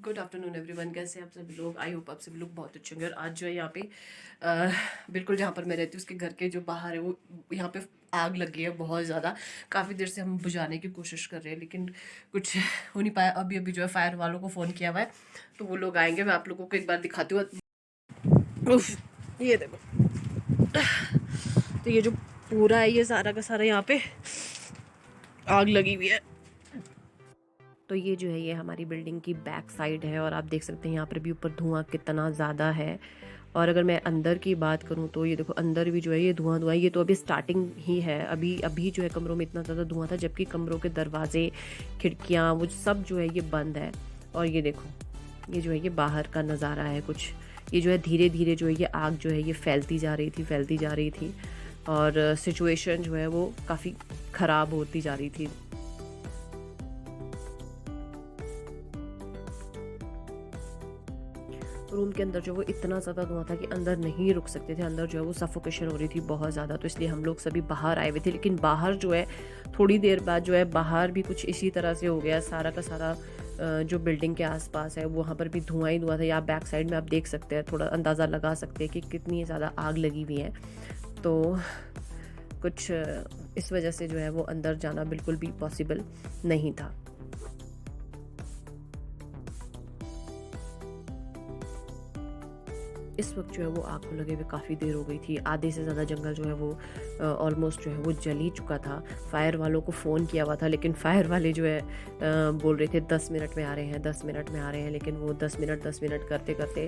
Good afternoon everyone, कैसे हैं आप सभी लोग। आई होप आप सभी लोग बहुत अच्छे होंगे। और आज जो है यहाँ पे बिल्कुल जहाँ पर मैं रहती हूँ उसके घर के जो बाहर है वो यहाँ पे आग लगी है बहुत ज़्यादा। काफ़ी देर से हम बुझाने की कोशिश कर रहे हैं लेकिन कुछ हो नहीं पाया। अभी अभी जो है फायर वालों को फ़ोन किया हुआ है तो वो लोग आएंगे। मैं आप लोगों को एक बार दिखाती हूँ। उफ, ये देखो, तो ये जो पूरा है ये सारा का सारा यहाँ पे आग लगी हुई है। तो ये जो है ये हमारी बिल्डिंग की बैक साइड है और आप देख सकते हैं यहाँ पर भी ऊपर धुआं कितना ज़्यादा है। और अगर मैं अंदर की बात करूँ तो ये देखो अंदर भी जो है ये धुआं धुआं, ये तो अभी स्टार्टिंग ही है। अभी अभी जो है कमरों में इतना ज़्यादा धुआं था जबकि कमरों के दरवाजे खिड़कियाँ वो सब जो है ये बंद है। और ये देखो ये जो है ये बाहर का नज़ारा है कुछ। ये जो है धीरे धीरे जो है ये आग जो है ये फैलती जा रही थी और सिचुएशन जो है वो काफ़ी ख़राब होती जा रही थी। रूम के अंदर जो वो इतना ज़्यादा धुआं था कि अंदर नहीं रुक सकते थे। अंदर जो है वो सफोकेशन हो रही थी बहुत ज़्यादा, तो इसलिए हम लोग सभी बाहर आए हुए थे। लेकिन बाहर जो है थोड़ी देर बाद जो है बाहर भी कुछ इसी तरह से हो गया। सारा का सारा जो बिल्डिंग के आसपास है वहाँ पर भी धुआं ही धुआं था। या बैक साइड में आप देख सकते हैं, थोड़ा अंदाज़ा लगा सकते हैं कि कितनी ज़्यादा आग लगी हुई है। तो कुछ इस वजह से जो है वो अंदर जाना बिल्कुल भी पॉसिबल नहीं था। इस वक्त जो है वो आग को लगे हुए काफ़ी देर हो गई थी। आधे से ज़्यादा जंगल जो है वो ऑलमोस्ट जो है वो जल ही चुका था। फायर वालों को फ़ोन किया हुआ था लेकिन फायर वाले जो है बोल रहे थे 10 मिनट में आ रहे हैं, 10 मिनट में आ रहे हैं। लेकिन वो 10 मिनट करते करते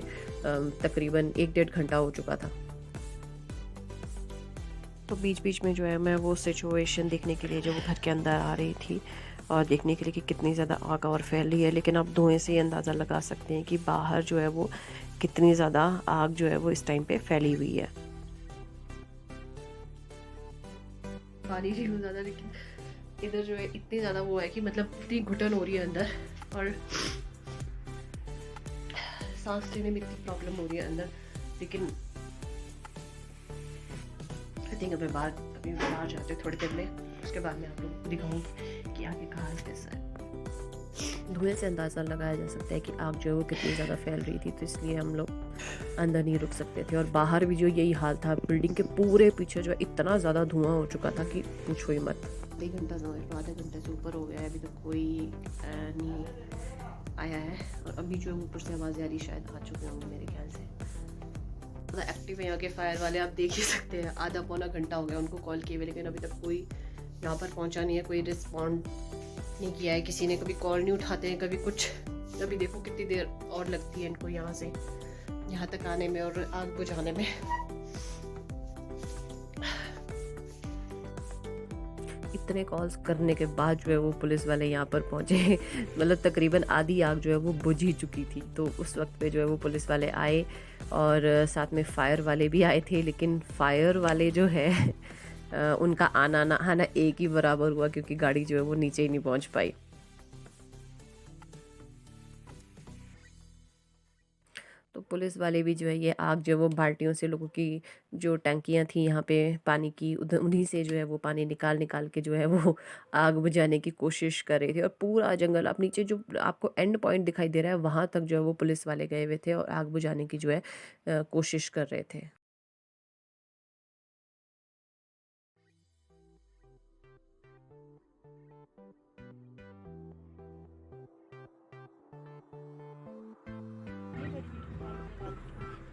तकरीबन 1-1.5 घंटा हो चुका था। तो बीच बीच में जो है मैं वो सिचुएशन देखने के लिए जो वो घर के अंदर आ रही थी और देखने के लिए कि कितनी ज़्यादा आग और फैल रही है। लेकिन आप धुएं से ही अंदाज़ा लगा सकते हैं कि बाहर जो है वो कितनी ज़्यादा आग जो है वो इस टाइम पे फैली हुई है। पानी नहीं हो ज़्यादा, लेकिन इधर जो है इतनी ज़्यादा वो है कि मतलब इतनी घुटन हो रही है अंदर और सांस लेने में इतनी प्रॉब्लम हो रही है अंदर। लेकिन आई थिंक अभी बाहर जाते हैं थोड़ी देर में, उसके बाद मैं आप लोगों को दिखाऊंगी कि आगे का हाल कैसा है। धुएं से अंदाज़ा लगाया जा सकता है कि आग जो है वो कितनी ज़्यादा फैल रही थी, तो इसलिए हम लोग अंदर नहीं रुक सकते थे। और बाहर भी जो यही हाल था, बिल्डिंग के पूरे पीछे जो है इतना ज़्यादा धुआं हो चुका था कि पूछो ही मत। आधे घंटा समझ लो, आधे घंटे से ऊपर हो गया है, अभी तक कोई नहीं आया है। और अभी जो है ऊपर से आवाज़ आ रही, शायद आ चुके होंगे मेरे ख्याल से। ज़्यादा एक्टिव है यहाँ के फायर वाले, आप देख ही सकते हैं। आधा पौना घंटा हो गया उनको कॉल किए हुए, लेकिन अभी तक कोई यहाँ पर पहुँचा नहीं है, कोई रिस्पॉन्ड नहीं किया है किसी ने। कभी कॉल नहीं उठाते हैं, कभी कुछ। अभी देखो कितनी देर और लगती है इनको यहाँ से यहाँ तक आने में और आग बुझाने में। इतने कॉल्स करने के बाद जो है वो पुलिस वाले यहाँ पर पहुँचे। मतलब तकरीबन आधी आग जो है वो बुझ ही चुकी थी। तो उस वक्त पे जो है वो पुलिस वाले आए और साथ में फायर वाले भी आए थे। लेकिन फायर वाले जो है उनका आना ना आना एक ही बराबर हुआ, क्योंकि गाड़ी जो है वो नीचे ही नहीं पहुँच पाई। तो पुलिस वाले भी जो है ये आग जो है वो बाल्टियों से, लोगों की जो टंकियां थी यहाँ पे पानी की, उधर उन्हीं से जो है वो पानी निकाल निकाल के जो है वो आग बुझाने की कोशिश कर रहे थे। और पूरा जंगल, आप नीचे जो आपको एंड पॉइंट दिखाई दे रहा है वहाँ तक जो है वो पुलिस वाले गए हुए थे और आग बुझाने की जो है कोशिश कर रहे थे।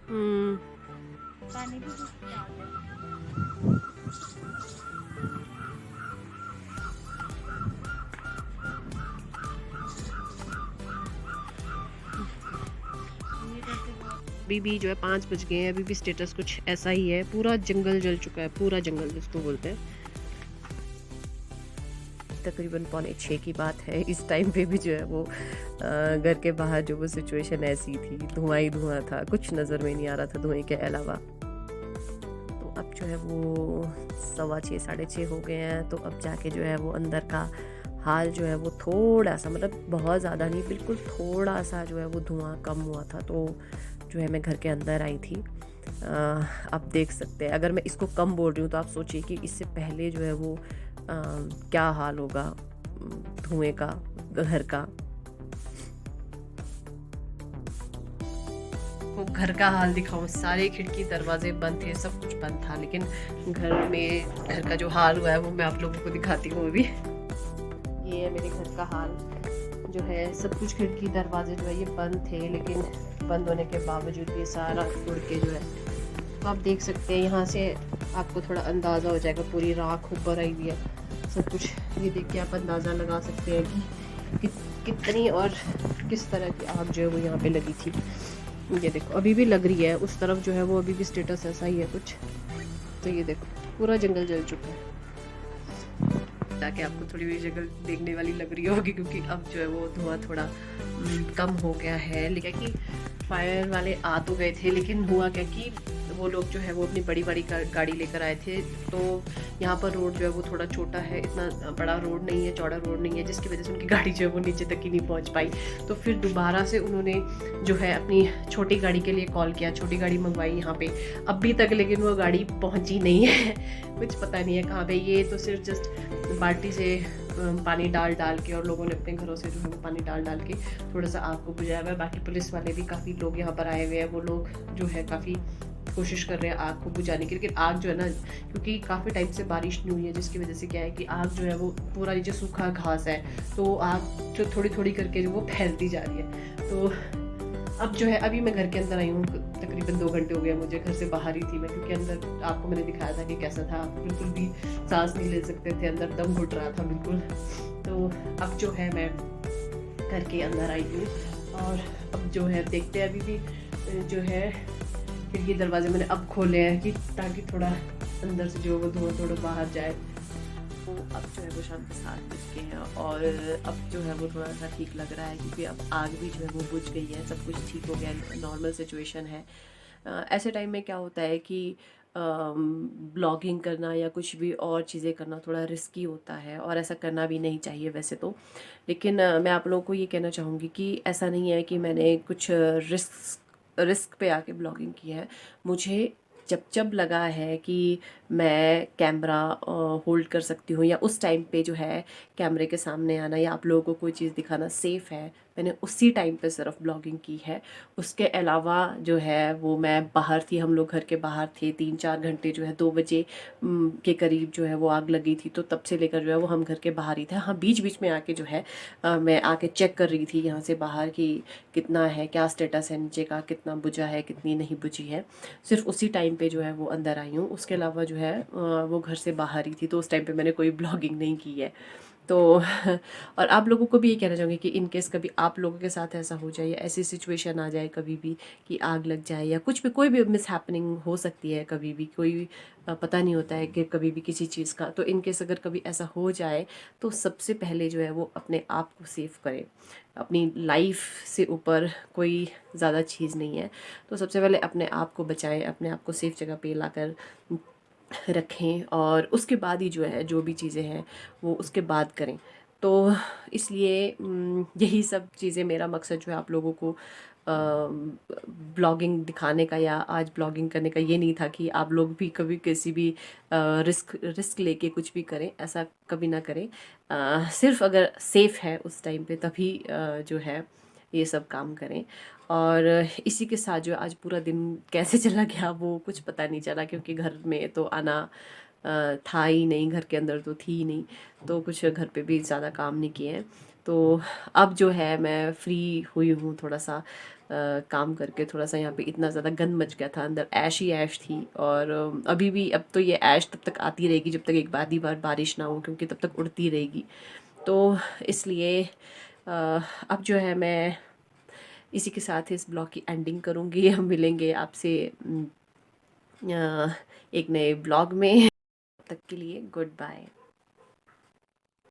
हम्म। पानी भी कुछ आ गया। अभी भी जो है 5 बज गए हैं, अभी भी स्टेटस कुछ ऐसा ही है। पूरा जंगल जल चुका है, पूरा जंगल जिसको बोलते हैं। तकरीबन 5:45 की बात है। इस टाइम पे भी जो है वो घर के बाहर जो वो सिचुएशन ऐसी थी, धुआं ही धुआं था, कुछ नज़र में नहीं आ रहा था धुएं के अलावा। तो अब जो है वो 6:15 6:30 हो गए हैं। तो अब जाके जो है वो अंदर का हाल जो है वो थोड़ा सा, मतलब बहुत ज़्यादा नहीं, बिल्कुल थोड़ा सा जो है वो धुआं कम हुआ था। तो जो है मैं घर के अंदर आई थी। आप देख सकते हैं, अगर मैं इसको कम बोल रही हूँ तो आप सोचिए कि इससे पहले जो है वो क्या हाल होगा धुएं का, घर का। आपको घर का हाल दिखाऊं, सारे खिड़की दरवाजे बंद थे, सब कुछ बंद था, लेकिन घर का जो हाल हुआ है वो मैं आप लोगों को दिखाती हूँ अभी। ये है मेरे घर का हाल जो है, सब कुछ खिड़की दरवाजे जो है ये बंद थे, लेकिन बंद होने के बावजूद ये सारा उड़ के जो है, तो आप देख सकते हैं यहाँ से आपको थोड़ा अंदाज़ा हो जाएगा, पूरी राख ऊपर आई हुई है सब कुछ। ये देख के आप अंदाज़ा लगा सकते हैं कि कितनी और किस तरह की आग जो है वो यहाँ पे लगी थी। ये देखो अभी भी लग रही है, उस तरफ जो है वो अभी भी स्टेटस ऐसा ही है कुछ। तो ये देखो पूरा जंगल जल चुका है, ताकि आपको थोड़ी भी जगह देखने वाली लग रही होगी, क्योंकि अब जो है वो धुआं थोड़ा कम हो गया है। लेकिन कि फायर वाले आ तो गए थे, लेकिन हुआ क्या कि वो लोग जो है वो अपनी बड़ी बड़ी गाड़ी लेकर आए थे, तो यहाँ पर रोड जो है वो थोड़ा छोटा है, इतना बड़ा रोड नहीं है, चौड़ा रोड नहीं है, जिसकी वजह से उनकी गाड़ी जो है वो नीचे तक ही नहीं पहुँच पाई। तो फिर दोबारा से उन्होंने जो है अपनी छोटी गाड़ी के लिए कॉल किया, छोटी गाड़ी मंगवाई यहाँ पे अभी तक, लेकिन वो गाड़ी पहुँची नहीं है कुछ पता नहीं है कहाँ पे। ये तो सिर्फ जस्ट बाल्टी से पानी डाल के, और लोगों ने अपने घरों से जो है वो पानी डाल के थोड़ा सा आग को बुझाया हुआ है। बाकी पुलिस वाले भी काफ़ी लोग यहाँ पर आए हुए हैं, वो लोग जो है काफ़ी कोशिश कर रहे हैं आग को बुझाने की। लेकिन आग जो है ना, क्योंकि काफ़ी टाइम से बारिश नहीं हुई है, जिसकी वजह से क्या है कि आग जो है वो पूरा नीचे सूखा घास है, तो आग जो थोड़ी थोड़ी करके जो वो फैलती जा रही है। तो अब जो है अभी मैं घर के अंदर आई हूँ, तकरीबन 2 घंटे हो गए मुझे, घर से बाहर ही थी मैं, क्योंकि अंदर आपको मैंने दिखाया था कि कैसा था, बिल्कुल भी सांस नहीं ले सकते थे, अंदर दम घुट रहा था बिल्कुल। तो अब जो है मैं घर के अंदर आई हूँ, और अब जो है देखते हैं, अभी भी जो है खिड़की दरवाजे मैंने अब खोले हैं कि ताकि थोड़ा अंदर से जो वो धुआं थोड़ा बाहर जाए। तो अब जो है वो शाम के 7 बज के हैं, और अब जो है वो थोड़ा सा ठीक लग रहा है, क्योंकि अब आग भी जो है वो बुझ गई है, सब कुछ ठीक हो गया, नॉर्मल सिचुएशन है। ऐसे टाइम में क्या होता है कि ब्लॉगिंग करना या कुछ भी और चीज़ें करना थोड़ा रिस्की होता है, और ऐसा करना भी नहीं चाहिए वैसे तो। लेकिन मैं आप लोगों को ये कहना चाहूँगी कि ऐसा नहीं है कि मैंने कुछ रिस्क पे आके ब्लॉगिंग की है। मुझे जब लगा है कि मैं कैमरा होल्ड कर सकती हूँ, या उस टाइम पे जो है कैमरे के सामने आना या आप लोगों को कोई चीज़ दिखाना सेफ़ है, मैंने उसी टाइम पे सिर्फ ब्लॉगिंग की है। उसके अलावा जो है वो मैं बाहर थी, हम लोग घर के बाहर थे 3-4 घंटे, जो है 2 बजे के करीब जो है वो आग लगी थी, तो तब से लेकर जो है वो हम घर के बाहर ही थे। हाँ, बीच बीच में आके जो है मैं आके चेक कर रही थी यहाँ से बाहर कि कितना है, क्या स्टेटस है नीचे का, कितना बुझा है, कितनी नहीं बुझी है। सिर्फ उसी टाइम पे जो है वो अंदर आई हूँ, उसके अलावा जो है वो घर से बाहर ही थी, तो उस टाइम पे मैंने कोई ब्लॉगिंग नहीं की है। तो और आप लोगों को भी ये कहना चाहूँगी कि इन केस कभी आप लोगों के साथ ऐसा हो जाए, या ऐसी सिचुएशन आ जाए कभी भी कि आग लग जाए, या कुछ भी कोई भी मिस हैपनिंग हो सकती है, कभी भी कोई पता नहीं होता है कि कभी भी किसी चीज़ का। तो इन केस अगर कभी ऐसा हो जाए, तो सबसे पहले जो है वो अपने आप को सेव करें। अपनी लाइफ से ऊपर कोई ज़्यादा चीज़ नहीं है, तो सबसे पहले अपने आप को बचाएं, अपने आप को सेफ जगह पे लाकर रखें, और उसके बाद ही जो है जो भी चीज़ें हैं वो उसके बाद करें। तो इसलिए यही सब चीज़ें, मेरा मकसद जो है आप लोगों को ब्लॉगिंग दिखाने का या आज ब्लॉगिंग करने का ये नहीं था कि आप लोग भी कभी किसी भी रिस्क लेके कुछ भी करें, ऐसा कभी ना करें। सिर्फ अगर सेफ़ है उस टाइम पे तभी जो है ये सब काम करें। और इसी के साथ जो आज पूरा दिन कैसे चला गया वो कुछ पता नहीं चला, क्योंकि घर में तो आना था ही नहीं, घर के अंदर तो थी ही नहीं, तो कुछ घर पे भी ज़्यादा काम नहीं किए हैं। तो अब जो है मैं फ्री हुई हूँ थोड़ा सा काम करके। थोड़ा सा यहाँ पे इतना ज़्यादा गंद मच गया था, अंदर ऐश ही ऐश थी, और अभी भी अब तो ये ऐश तब तक आती रहेगी जब तक एक आधी बार बारिश ना हो, क्योंकि तब तक उड़ती रहेगी। तो इसलिए अब जो है मैं इसी के साथ इस ब्लॉग की एंडिंग करूँगी। हम मिलेंगे आपसे एक नए ब्लॉग में, तब तक के लिए गुड बाय।